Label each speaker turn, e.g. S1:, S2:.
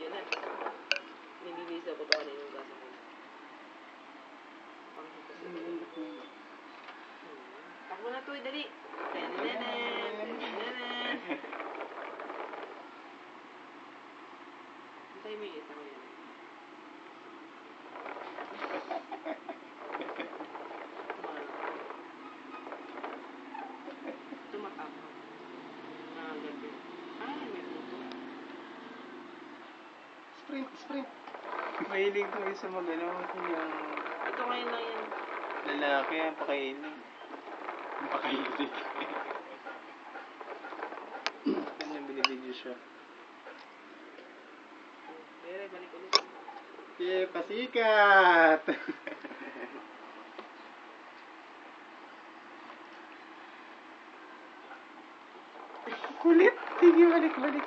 S1: video na. Nilinis ako ito kanina yung gasa ko. Pakita sa ito. Takbo na ito, dali. Hintay mo yung isa ko yan. Tumatapa. Gabi. Ay, may puto.
S2: Sprint. Mahilig ko isa mag-ano. Yung
S1: Ito ngayon lang yan.
S2: lalaki ang pakahilig. Ang pakahilig. Kanyang binibidyo siya.
S1: Bere, balik ulit.
S2: Yeah, pasikat! Kulit! Sige, balik.